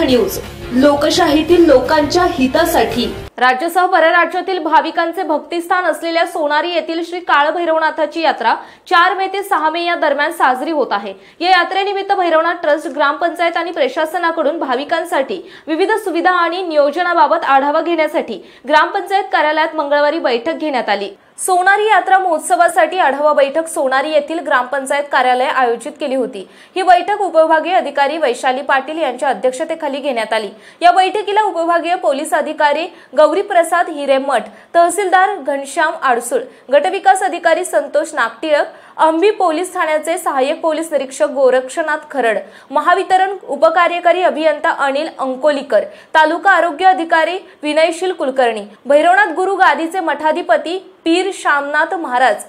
News, लोकशाहीतील लोकांच्या हितासाठी। राज्यासह परराज्यातील भाविकांचे भक्तिस्थान असलेल्या सोनारी येथील श्री काळभैरवनाथाची यात्रा 4 मे ते 6 मे या दरम्यान साजरी होत आहे। या यात्रेनिमित्त भैरवनाथ ट्रस्ट, ग्रामपंचायत आणि प्रशासनाकडून भाविकांसाठी विविध सुविधा आणि नियोजनाबाबत आढावा घेण्यासाठी ग्रामपंचायत कार्यालयात मंगळवारी बैठक घेण्यात आली। सोनारी यात्रा महोत्सवासाठी आढावा बैठक सोनारी येथील ग्रामपंचायत कार्यालय आयोजित केली होती। ही बैठक उपविभागीय अधिकारी वैशाली पाटील यांच्या अध्यक्षतेखाली घेण्यात आली। या बैठकीला उपविभागीय पोलीस अधिकारी गौरीप्रसाद हिरेमठ, तहसीलदार घनश्याम आडसूळ, गटविकास अधिकारी संतोष नागटिळक, अंबी पोलीस ठाण्याचे सहाय्यक पोलीस निरीक्षक गोरक्षनाथ खरड, महावितरण उपकार्यकारी अभियंता अनिल अंकोलीकर, तालुका आरोग्य अधिकारी विनयशील कुलकर्णी, भैरवनाथ गुरु गादीचे मठाधिपती पीर शामनाथ महाराज,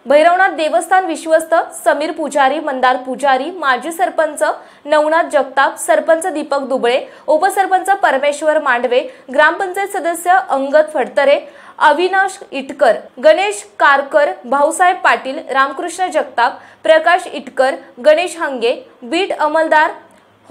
भैरवनाथ देवस्थान विश्वस्त समीर पुजारी, मंदार पुजारी, माजी सरपंच नवनाथ जगताप, सरपंच दीपक दुबळे, उपसरपंच परमेश्वर मांडवे, ग्रामपंचायत सदस्य अंगद फडतरे, अविनाश इटकर, गणेश कारकर, भाऊसाहेब पाटील, रामकृष्ण जगताप, प्रकाश इटकर, गणेश हंगे, बीट अंमलदार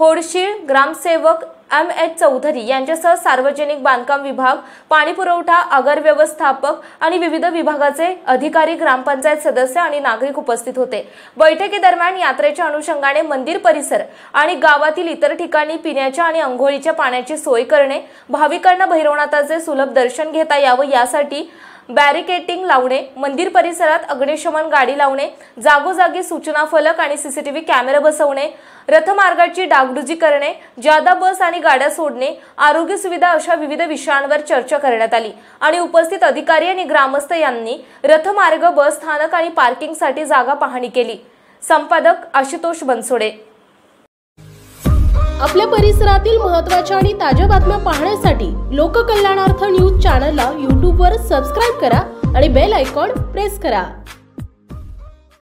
होडशीळ, ग्रामसेवक एम.एच. चौधरी यांच्यासह सार्वजनिक बांधकाम विभाग, पाणी पुरवठा, आगार व्यवस्थापक आणि विविध विभागाचे अधिकारी, ग्रामपंचायत सदस्य आणि नागरिक उपस्थित होते। बैठकीदरम्यान यात्रेच्या अनुषंगाने मंदिर परिसर आणि गावातील इतर ठिकाणी पिण्याच्या आणि अंघोळीच्या पाण्याची सोय करणे, भाविकांना भैरवनाथाचे सुलभ दर्शन घेता यावं यासाठी बॅरिकेटिंग लावणे, मंदिर परिसरात अग्निशमन गाडी लावणे, जागोजागी सूचना फलक आणि सीसीटीव्ही कॅमेरा बसवणे, रथमार्गाची डागडुजी करणे, जादा बस आणि गाड्या सोडणे, आरोग्य सुविधा अशा विविध विषयांवर चर्चा करण्यात आली आणि उपस्थित अधिकारी आणि ग्रामस्थ यांनी रथमार्ग, बस स्थानक आणि पार्किंगसाठी जागा पाहणी केली। संपादक आशुतोष बनसोडे। आपल्या परिसरातील महत्त्वाच्या आणि ताज्या बातम्या पाहण्यासाठी लोककल्याणार्थ न्यूज चॅनलला YouTube वर सबस्क्राइब करा आणि बेल आयकॉन प्रेस करा।